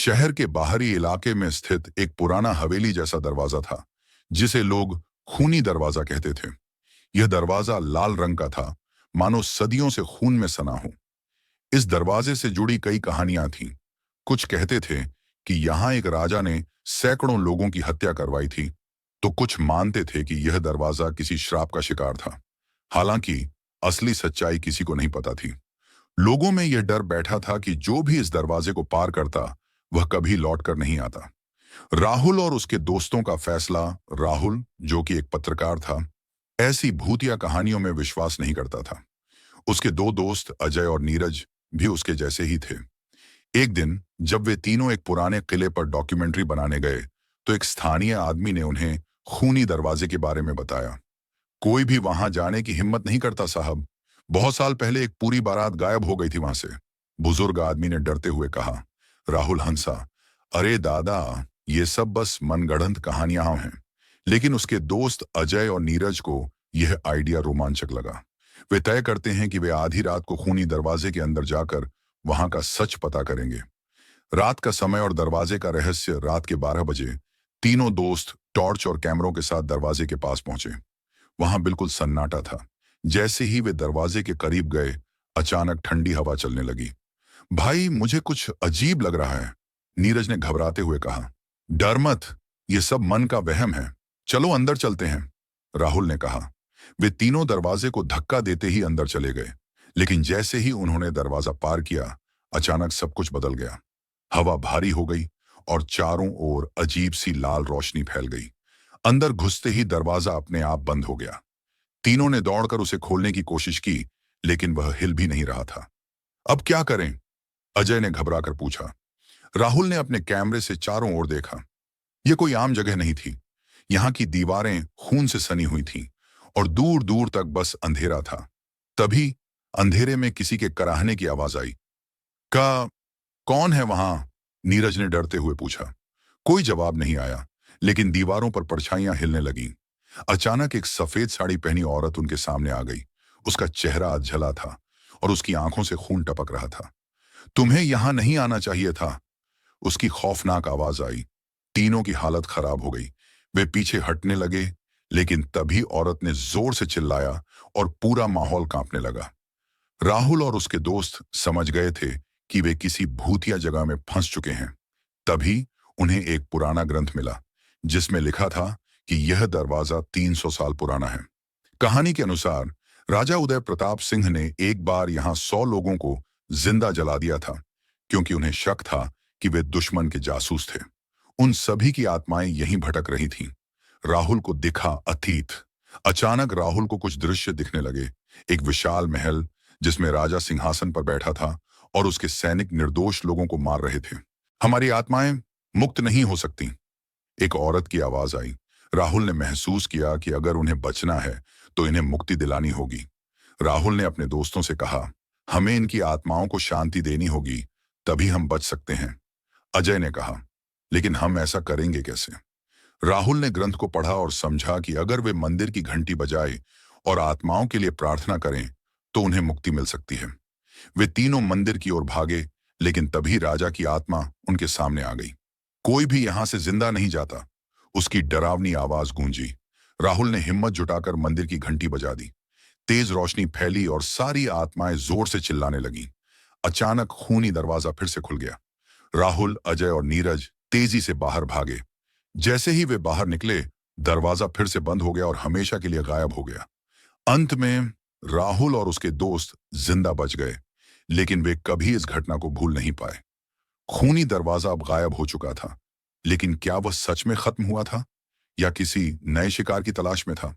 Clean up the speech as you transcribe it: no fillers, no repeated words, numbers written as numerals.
शहर के बाहरी इलाके में स्थित एक पुराना हवेली जैसा दरवाजा था, जिसे लोग खूनी दरवाजा कहते थे। यह दरवाजा लाल रंग का था, मानो सदियों से खून में सना हो। इस दरवाजे से जुड़ी कई कहानियां थीं। कुछ कहते थे कि यहां एक राजा ने सैकड़ों लोगों की हत्या करवाई थी, तो कुछ मानते थे कि यह दरवाजा किसी श्राप का शिकार था। हालांकि असली सच्चाई किसी को नहीं पता थी। लोगों में यह डर बैठा था कि जो भी इस दरवाजे को पार करता, वह कभी लौटकर नहीं आता। राहुल और उसके दोस्तों का फैसला। राहुल, जो कि एक पत्रकार था, ऐसी भूतिया कहानियों में विश्वास नहीं करता था। उसके दो दोस्त अजय और नीरज भी उसके जैसे ही थे। एक दिन जब वे तीनों एक पुराने किले पर डॉक्यूमेंट्री बनाने गए, तो एक स्थानीय आदमी ने उन्हें खूनी दरवाजे के बारे में बताया। कोई भी वहां जाने की हिम्मत नहीं करता साहब। बहुत साल पहले एक पूरी बारात गायब हो गई थी वहां से, बुजुर्ग आदमी ने डरते हुए कहा। राहुल हंसा। अरे दादा, ये सब बस मनगढ़ंत कहानियां हैं। लेकिन उसके दोस्त अजय और नीरज को यह आइडिया रोमांचक लगा। वे तय करते हैं कि वे आधी रात को खूनी दरवाजे के अंदर जाकर वहां का सच पता करेंगे। रात का समय और दरवाजे का रहस्य। रात के 12 बजे तीनों दोस्त टॉर्च और कैमरों के साथ दरवाजे के पास पहुंचे। वहां बिल्कुल सन्नाटा था। जैसे ही वे दरवाजे के करीब गए, अचानक ठंडी हवा चलने लगी। भाई, मुझे कुछ अजीब लग रहा है, नीरज ने घबराते हुए कहा। डर मत, ये सब मन का वहम है। चलो अंदर चलते हैं, राहुल ने कहा। वे तीनों दरवाजे को धक्का देते ही अंदर चले गए। लेकिन जैसे ही उन्होंने दरवाजा पार किया, अचानक सब कुछ बदल गया। हवा भारी हो गई और चारों ओर अजीब सी लाल रोशनी फैल गई। अंदर घुसते ही दरवाजा अपने आप बंद हो गया। तीनों ने दौड़कर उसे खोलने की कोशिश की, लेकिन वह हिल भी नहीं रहा था। अब क्या करें? अजय ने घबराकर पूछा। राहुल ने अपने कैमरे से चारों ओर देखा। यह कोई आम जगह नहीं थी। यहाँ की दीवारें खून से सनी हुई थीं और दूर दूर तक बस अंधेरा था। तभी अंधेरे में किसी के कराहने की आवाज आई। का कौन है वहां? नीरज ने डरते हुए पूछा। कोई जवाब नहीं आया, लेकिन दीवारों पर परछाइयां हिलने लगीं। अचानक एक सफेद साड़ी पहनी औरत उनके सामने आ गई। उसका चेहरा अधजला था और उसकी आंखों से खून टपक रहा था। तुम्हें यहां नहीं आना चाहिए था, उसकी खौफनाक आवाज आई। तीनों की हालत खराब हो गई। वे पीछे हटने लगे, लेकिन तभी औरत ने जोर से चिल्लाया और पूरा माहौल कांपने लगा। राहुल और उसके दोस्त समझ गए थे कि वे किसी भूतिया जगह में फंस चुके हैं। तभी उन्हें एक पुराना ग्रंथ मिला, जिसमें लिखा था कि यह दरवाजा 300 साल पुराना है। कहानी के अनुसार राजा उदय प्रताप सिंह ने एक बार यहां 100 लोगों को जिंदा जला दिया था, क्योंकि उन्हें शक था कि वे दुश्मन के जासूस थे। उन सभी की आत्माएं यहीं भटक रही थीं। राहुल को दिखा अतीत। अचानक राहुल को कुछ दृश्य दिखने लगे। एक विशाल महल, जिसमें राजा सिंहासन पर बैठा था और उसके सैनिक निर्दोष लोगों को मार रहे थे। हमारी आत्माएं मुक्त नहीं हो सकती, एक औरत की आवाज आई। राहुल ने महसूस किया कि अगर उन्हें बचना है तो इन्हें मुक्ति दिलानी होगी। राहुल ने अपने दोस्तों से कहा, हमें इनकी आत्माओं को शांति देनी होगी, तभी हम बच सकते हैं। अजय ने कहा, लेकिन हम ऐसा करेंगे कैसे? राहुल ने ग्रंथ को पढ़ा और समझा कि अगर वे मंदिर की घंटी बजाए और आत्माओं के लिए प्रार्थना करें, तो उन्हें मुक्ति मिल सकती है। वे तीनों मंदिर की ओर भागे, लेकिन तभी राजा की आत्मा उनके सामने आ गई। कोई भी यहां से जिंदा नहीं जाता, उसकी डरावनी आवाज गूंजी। राहुल ने हिम्मत जुटाकर मंदिर की घंटी बजा दी। तेज रोशनी फैली और सारी आत्माएं जोर से चिल्लाने लगीं। अचानक खूनी दरवाजा फिर से खुल गया। राहुल, अजय और नीरज तेजी से बाहर भागे। जैसे ही वे बाहर निकले, दरवाजा फिर से बंद हो गया और हमेशा के लिए गायब हो गया। अंत में राहुल और उसके दोस्त जिंदा बच गए, लेकिन वे कभी इस घटना को भूल नहीं पाए। खूनी दरवाजा अब गायब हो चुका था, लेकिन क्या वह सच में खत्म हुआ था या किसी नए शिकार की तलाश में था?